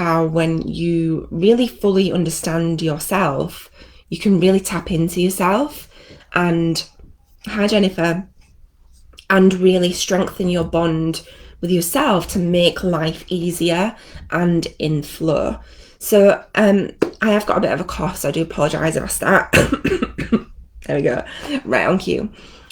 how when you really fully understand yourself, you can really tap into yourself and, hi Jennifer, and really strengthen your bond with yourself to make life easier and in flow. So I have got a bit of a cough, so I do apologise if I start. There we go, right on cue.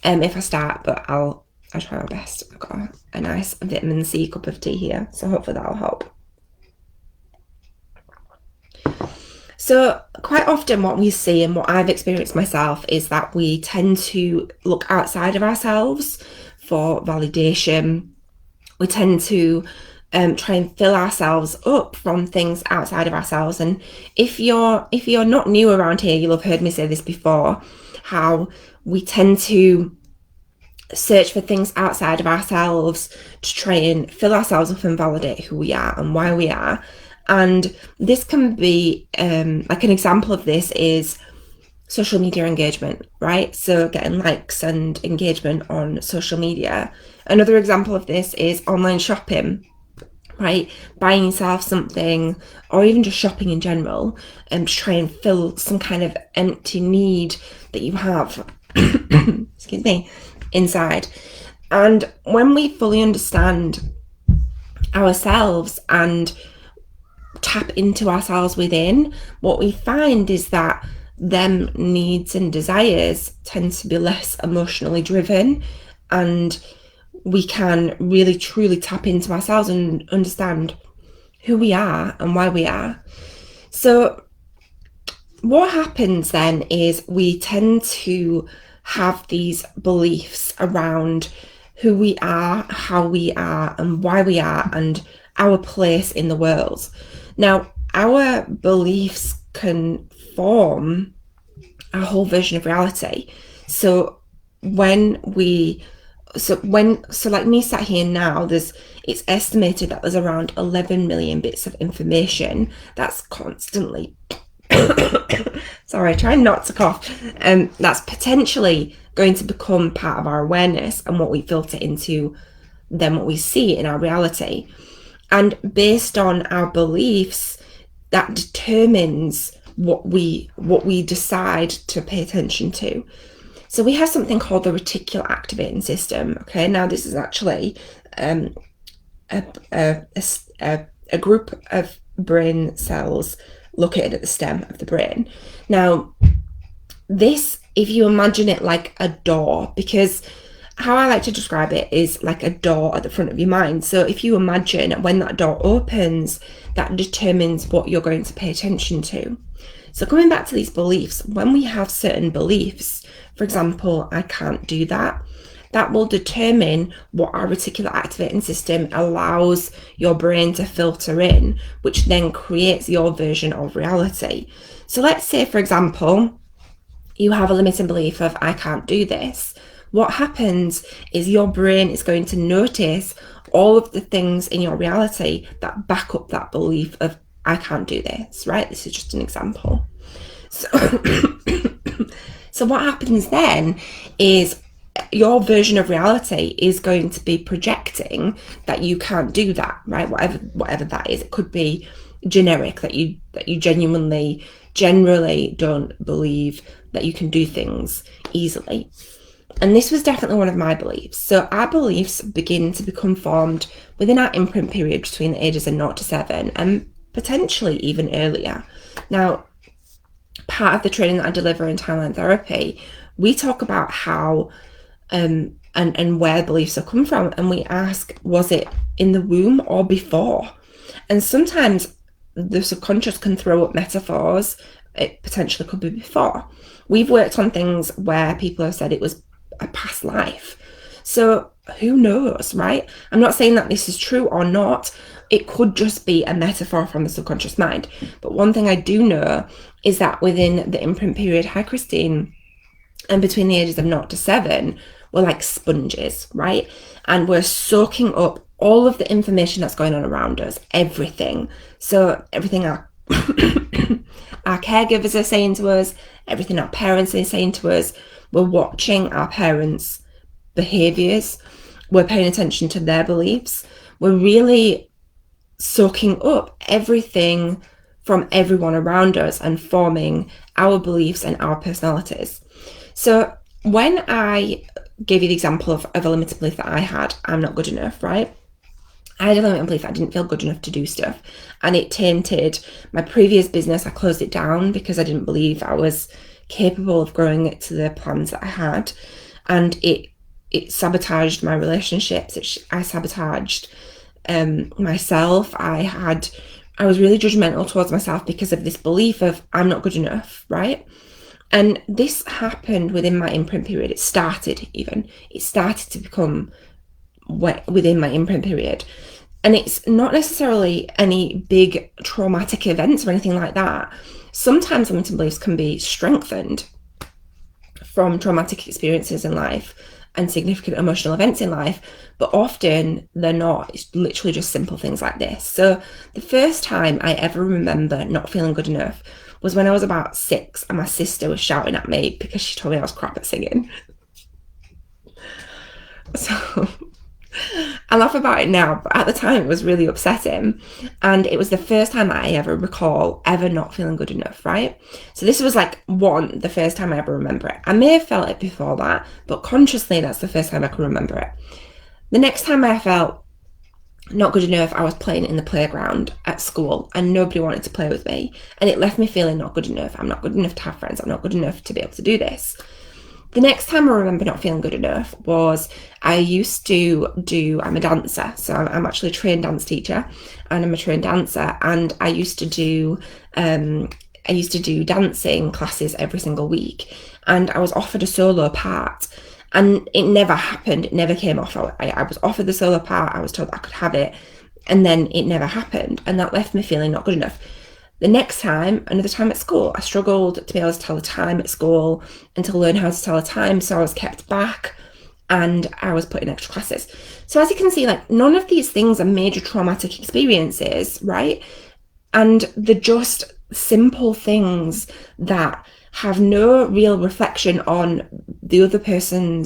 If I start, but I'll try my best. I've got a nice vitamin C cup of tea here, so hopefully that'll help. So quite often what we see, and what I've experienced myself, is that we tend to look outside of ourselves for validation. We tend to try and fill ourselves up from things outside of ourselves. And if you're not new around here, you'll have heard me say this before, how we tend to search for things outside of ourselves to try and fill ourselves up and validate who we are and why we are. And this can be like an example of this is social media engagement, right? So getting likes and engagement on social media. Another example of this is online shopping, right? Buying yourself something, or even just shopping in general, and to try and fill some kind of empty need that you have, excuse me, inside. And when we fully understand ourselves and tap into ourselves within, what we find is that them needs and desires tend to be less emotionally driven, and we can really truly tap into ourselves and understand who we are and why we are. So what happens then is we tend to have these beliefs around who we are, how we are, and why we are, and our place in the world. Now, our beliefs can form our whole version of reality. So like me sat here now, it's estimated that there's around 11 million bits of information that's constantly sorry, trying not to cough, that's potentially going to become part of our awareness and what we filter into, then what we see in our reality. And based on our beliefs, that determines what we decide to pay attention to. So we have something called the reticular activating system. Okay, now this is actually a group of brain cells located at the stem of the brain. Now, this, if you imagine it like a door, because how I like to describe it is like a door at the front of your mind. So if you imagine when that door opens, that determines what you're going to pay attention to. So coming back to these beliefs, when we have certain beliefs, for example, I can't do that, that will determine what our reticular activating system allows your brain to filter in, which then creates your version of reality. So let's say, for example, you have a limiting belief of I can't do this. What happens is your brain is going to notice all of the things in your reality that back up that belief of I can't do this, right? This is just an example. So, so what happens then is your version of reality is going to be projecting that you can't do that, right? Whatever that is. It could be generic, that you generally don't believe that you can do things easily. And this was definitely one of my beliefs. So our beliefs begin to become formed within our imprint period between the ages of 0 to 7, and potentially even earlier. Now, part of the training that I deliver in Timeline Therapy, we talk about how and where beliefs have come from, and we ask, was it in the womb or before? And sometimes the subconscious can throw up metaphors. It potentially could be before. We've worked on things where people have said it was a past life. So who knows, right? I'm not saying that this is true or not. It could just be a metaphor from the subconscious mind. But one thing I do know is that within the imprint period, hi Christine, and between the ages of 0 to 7, we're like sponges, right? And we're soaking up all of the information that's going on around us, everything. So everything our caregivers are saying to us, everything our parents are saying to us, we're watching our parents' behaviors, we're paying attention to their beliefs, we're really soaking up everything from everyone around us and forming our beliefs and our personalities. So when I gave you the example of a limited belief that I had, I'm not good enough, right? I had a limited belief that I didn't feel good enough to do stuff, and it tainted my previous business. I closed it down because I didn't believe I was capable of growing it to the plans that I had, and it sabotaged my relationships. I sabotaged myself. I was really judgmental towards myself because of this belief of I'm not good enough, right? And this happened within my imprint period. It started to become within my imprint period. And it's not necessarily any big traumatic events or anything like that. Sometimes limiting beliefs can be strengthened from traumatic experiences in life and significant emotional events in life, but often they're not. It's literally just simple things like this. So the first time I ever remember not feeling good enough was when I was about 6 and my sister was shouting at me because she told me I was crap at singing. So I laugh about it now, but at the time it was really upsetting. And it was the first time I ever recall ever not feeling good enough, right? So this was like the first time I ever remember it. I may have felt it before that, but consciously that's the first time I can remember it. The next time I felt not good enough, I was playing in the playground at school and nobody wanted to play with me. And it left me feeling not good enough. I'm not good enough to have friends. I'm not good enough to be able to do this. The next time I remember not feeling good enough was I'm a dancer. So I'm actually a trained dance teacher and I'm a trained dancer. And I used to do dancing classes every single week. And I was offered a solo part and it never happened. It never came off. I was offered the solo part. I was told I could have it. And then it never happened. And that left me feeling not good enough. The next time, another time at school, I struggled to be able to tell the time at school and to learn how to tell the time. So I was kept back and I was put in extra classes. So as you can see, like none of these things are major traumatic experiences, right? And they're just simple things that have no real reflection on the other person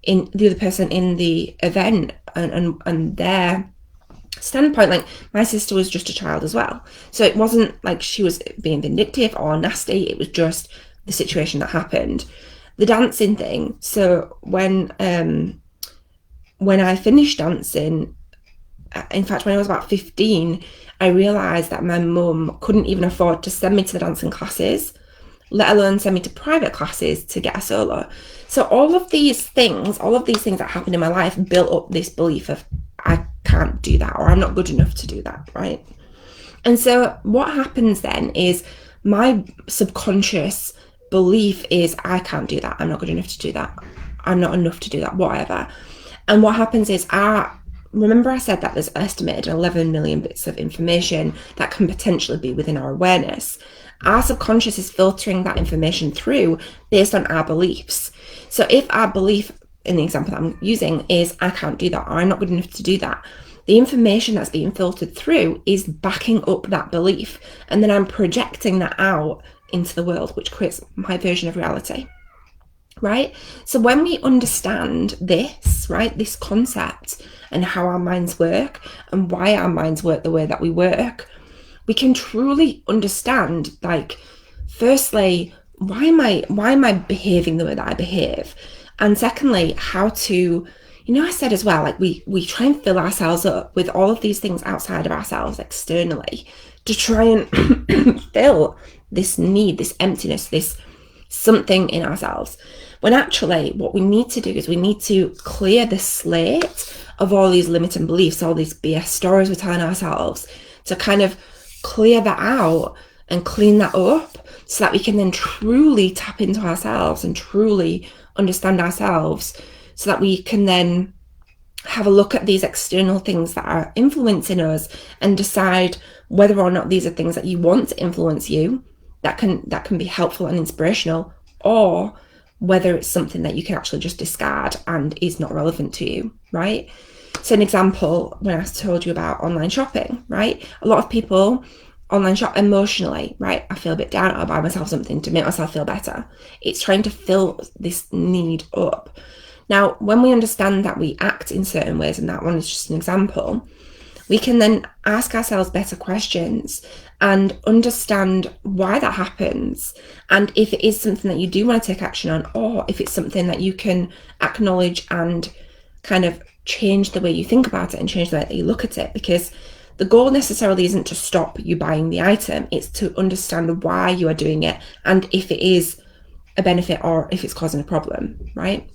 in the event and their standpoint. Like my sister was just a child as well, so it wasn't like she was being vindictive or nasty. It was just the situation that happened. The dancing thing, so when I finished dancing, in fact when I was about 15, I realized that my mum couldn't even afford to send me to the dancing classes, let alone send me to private classes to get a solo. So all of these things that happened in my life built up this belief of I can't do that, or I'm not good enough to do that, right? And so what happens then is my subconscious belief is I can't do that, I'm not good enough to do that, I'm not enough to do that, whatever. And what happens is remember I said that there's estimated 11 million bits of information that can potentially be within our awareness. Our subconscious is filtering that information through based on our beliefs. So if our belief in the example that I'm using is I can't do that, or I'm not good enough to do that, the information that's being filtered through is backing up that belief, and then I'm projecting that out into the world, which creates my version of reality, right? So when we understand this, right, this concept and how our minds work and why our minds work the way that we work, we can truly understand, like, firstly, why am I behaving the way that I behave? And secondly, how to, I said as well, like we try and fill ourselves up with all of these things outside of ourselves externally to try and fill this need, this emptiness, this something in ourselves. When actually what we need to do is we need to clear the slate of all these limiting beliefs, all these BS stories we're telling ourselves, to kind of clear that out and clean that up so that we can then truly tap into ourselves and truly understand ourselves, so that we can then have a look at these external things that are influencing us and decide whether or not these are things that you want to influence you, that can be helpful and inspirational, or whether it's something that you can actually just discard and is not relevant to you, right? So an example, when I told you about online shopping, right? A lot of people online shop emotionally, right? I feel a bit down, I'll buy myself something to make myself feel better. It's trying to fill this need up. Now, when we understand that we act in certain ways, and that one is just an example, we can then ask ourselves better questions and understand why that happens, and if it is something that you do want to take action on, or if it's something that you can acknowledge and kind of change the way you think about it and change the way that you look at it. Because the goal necessarily isn't to stop you buying the item, it's to understand why you are doing it and if it is a benefit or if it's causing a problem, right?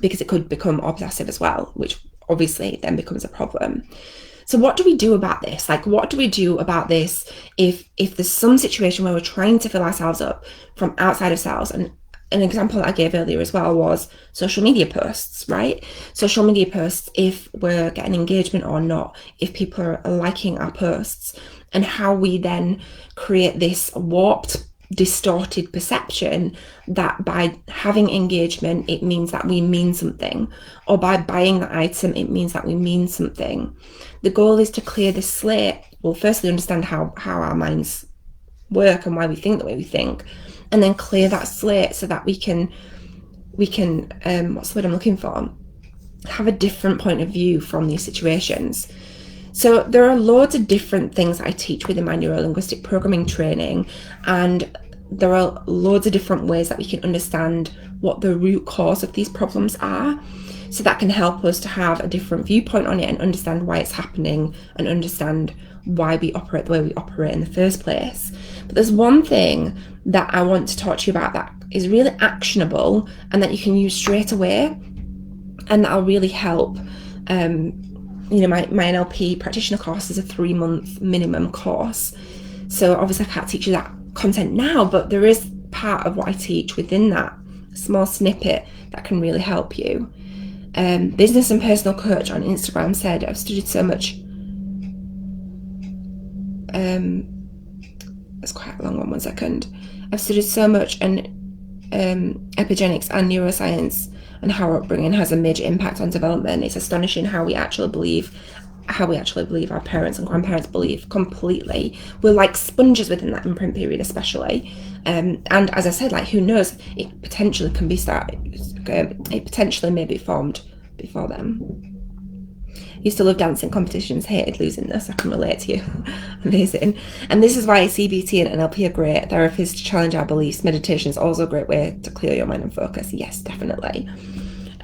Because it could become obsessive as well, which obviously then becomes a problem. So what do we do about this? Like, what do we do about this if there's some situation where we're trying to fill ourselves up from outside ourselves? And an example that I gave earlier as well was social media posts, right? Social media posts, if we're getting engagement or not, if people are liking our posts, and how we then create this warped, distorted perception that by having engagement, it means that we mean something, or by buying the item, it means that we mean something. The goal is to clear this slate. Well, firstly, understand how our minds work and why we think the way we think, and then clear that slate so that we can what's the word I'm looking for? Have a different point of view from these situations. So there are loads of different things that I teach within my neuro-linguistic programming training, and there are loads of different ways that we can understand what the root cause of these problems are. So that can help us to have a different viewpoint on it and understand why it's happening and understand why we operate the way we operate in the first place. But there's one thing that I want to talk to you about that is really actionable and that you can use straight away, and that'll really help. My NLP practitioner course is a 3-month minimum course. So obviously I can't teach you that content now, but there is part of what I teach within that small snippet that can really help you. Business and personal coach on Instagram said, I've studied so much. It's quite a long one second. I've studied so much in epigenetics and neuroscience, and how upbringing has a major impact on development. It's astonishing how we actually believe our parents and grandparents believe completely. We're like sponges within that imprint period, especially. And as I said, like, who knows, it potentially can be started, it potentially may be formed before then. Used to love dancing competitions, hated losing this. I can relate to you. Amazing. And this is why CBT and NLP are great therapies to challenge our beliefs. Meditation is also a great way to clear your mind and focus. Yes, definitely.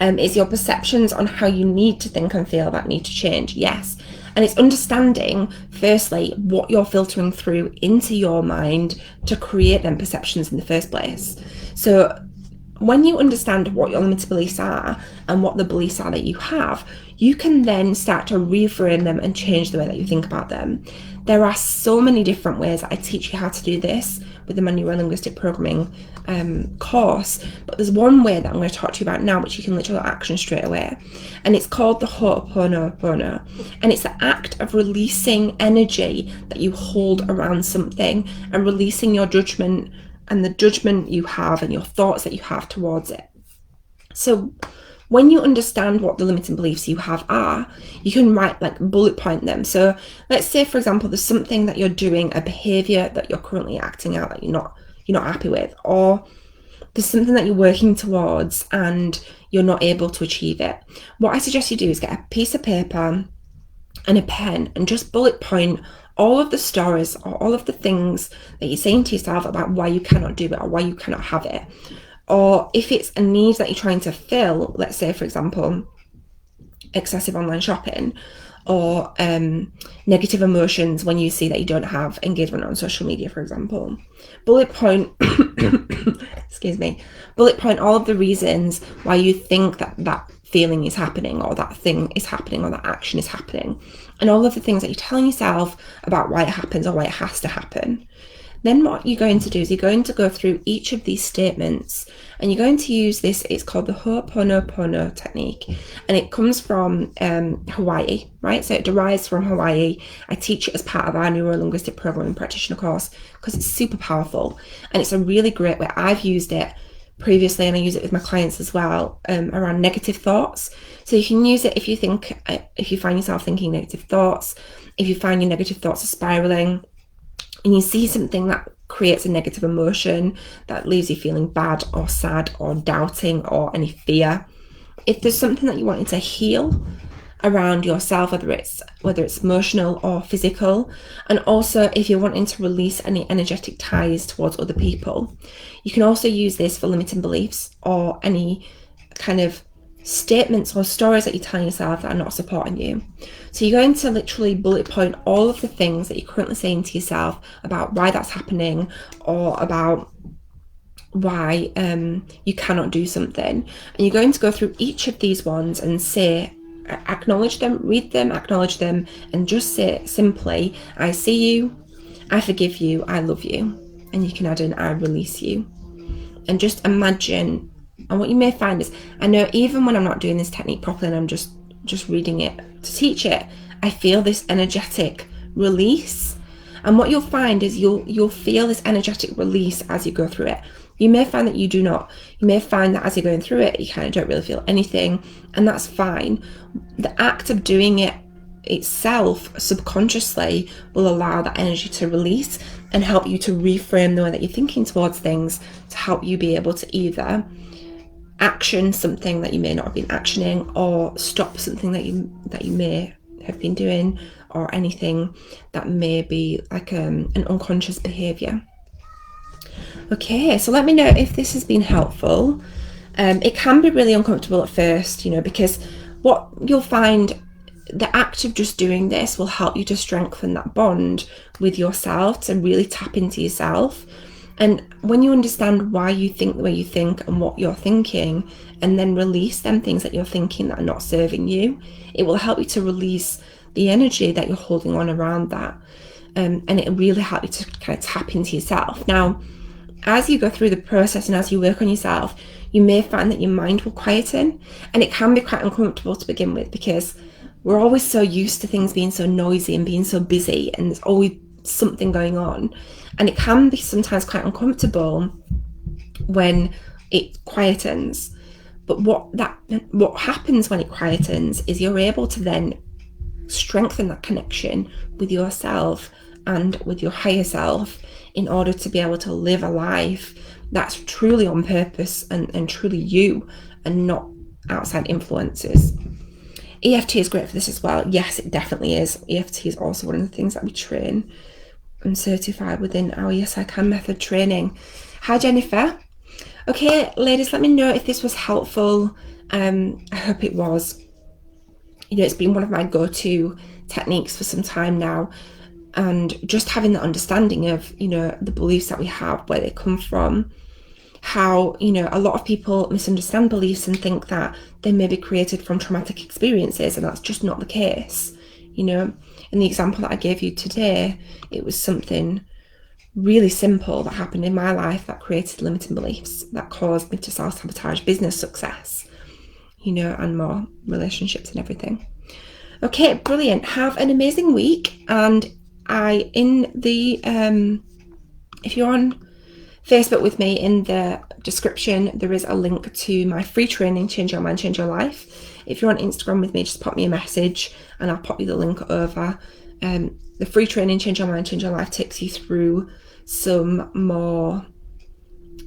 It's your perceptions on how you need to think and feel that need to change. Yes. And it's understanding, firstly, what you're filtering through into your mind to create them perceptions in the first place. So when you understand what your limited beliefs are and what the beliefs are that you have, you can then start to reframe them and change the way that you think about them. There are so many different ways that I teach you how to do this within my neuro-linguistic programming course, but there's one way that I'm going to talk to you about now, which you can literally action straight away, and it's called the Ho'oponopono, and it's the act of releasing energy that you hold around something and releasing your judgment and the judgment you have and your thoughts that you have towards it. So when you understand what the limiting beliefs you have are, you can bullet point them. So let's say, for example, there's something that you're doing, a behavior that you're currently acting out that you're not happy with, or there's something that you're working towards and you're not able to achieve it. What I suggest you do is get a piece of paper and a pen and just bullet point all of the stories or all of the things that you're saying to yourself about why you cannot do it or why you cannot have it. Or if it's a need that you're trying to fill, let's say, for example, excessive online shopping, or negative emotions when you see that you don't have engagement on social media, for example. Bullet point, bullet point all of the reasons why you think that feeling is happening, or that thing is happening, or that action is happening, and all of the things that you're telling yourself about why it happens or why it has to happen. Then what you're going to do is you're going to go through each of these statements, and you're going to use this, it's called the Ho'oponopono technique, and it comes from Hawaii, right? So it derives from Hawaii. I teach it as part of our neuro-linguistic programming practitioner course because it's super powerful, and it's a really great way. I've used it previously, and I use it with my clients as well, around negative thoughts. So you can use it if you find yourself thinking negative thoughts, if you find your negative thoughts are spiraling, and you see something that creates a negative emotion that leaves you feeling bad or sad or doubting or any fear. If there's something that you wanted to heal around yourself, whether it's emotional or physical. And also, if you're wanting to release any energetic ties towards other people, you can also use this for limiting beliefs or any kind of statements or stories that you're telling yourself that are not supporting you. So you're going to literally bullet point all of the things that you're currently saying to yourself about why that's happening, or about why you cannot do something. And you're going to go through each of these ones and say, acknowledge them, read them, acknowledge them, and just say simply, I see you, I forgive you, I love you. And you can add in, I release you. And just imagine, and what you may find is, I know even when I'm not doing this technique properly and I'm just reading it to teach it, I feel this energetic release. And what you'll find is you'll feel this energetic release as you go through it. You may find that you do not. You may find that as you're going through it, you kind of don't really feel anything, and that's fine. The act of doing it itself subconsciously will allow that energy to release and help you to reframe the way that you're thinking towards things, to help you be able to either action something that you may not have been actioning, or stop something that you may have been doing, or anything that may be like an unconscious behavior. Okay, so let me know if this has been helpful. It can be really uncomfortable at first, because what you'll find, the act of just doing this will help you to strengthen that bond with yourself, to really tap into yourself. And when you understand why you think the way you think and what you're thinking, and then release them things that you're thinking that are not serving you, it will help you to release the energy that you're holding on around that. And it will really help you to kind of tap into yourself. Now, as you go through the process and as you work on yourself, you may find that your mind will quieten, and it can be quite uncomfortable to begin with, because we're always so used to things being so noisy and being so busy, and there's always something going on, and it can be sometimes quite uncomfortable when it quietens. But what happens when it quietens is you're able to then strengthen that connection with yourself and with your higher self, in order to be able to live a life that's truly on purpose and truly you, and not outside influences. EFT is great for this as well. Yes, it definitely is. EFT is also one of the things that we train and certify within our Yes I Can method training. Hi Jennifer. Okay, ladies, let me know if this was helpful. I hope it was. It's been one of my go-to techniques for some time now. And just having the understanding of, the beliefs that we have, where they come from, how, a lot of people misunderstand beliefs and think that they may be created from traumatic experiences, and that's just not the case. In the example that I gave you today, it was something really simple that happened in my life that created limiting beliefs that caused me to self-sabotage business success, and more relationships and everything. Okay, brilliant. Have an amazing week. And if you're on Facebook with me, in the description there is a link to my free training, Change Your Mind, Change Your Life. If you're on Instagram with me, just pop me a message and I'll pop you the link over. The free training, Change Your Mind, Change Your Life, takes you through some more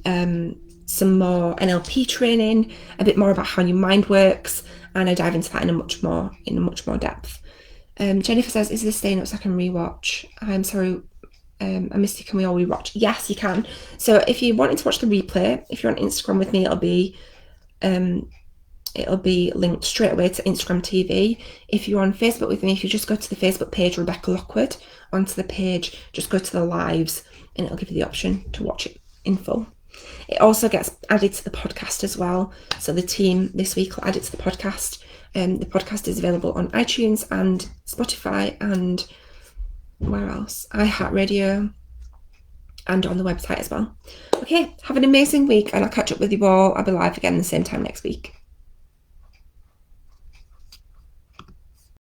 NLP training, a bit more about how your mind works, and I dive into that in a much more depth. Jennifer says, is this staying up so I can rewatch? I'm sorry, I missed you. Can we all rewatch? Yes, you can. So if you wanted to watch the replay, if you're on Instagram with me, it'll be linked straight away to Instagram TV. If you're on Facebook with me, if you just go to the Facebook page, Rebecca Lockwood, onto the page, just go to the lives, and it'll give you the option to watch it in full. It also gets added to the podcast as well. So the team this week will add it to the podcast. The podcast is available on iTunes and Spotify and where else? iHeartRadio, and on the website as well. Okay, have an amazing week, and I'll catch up with you all. I'll be live again the same time next week.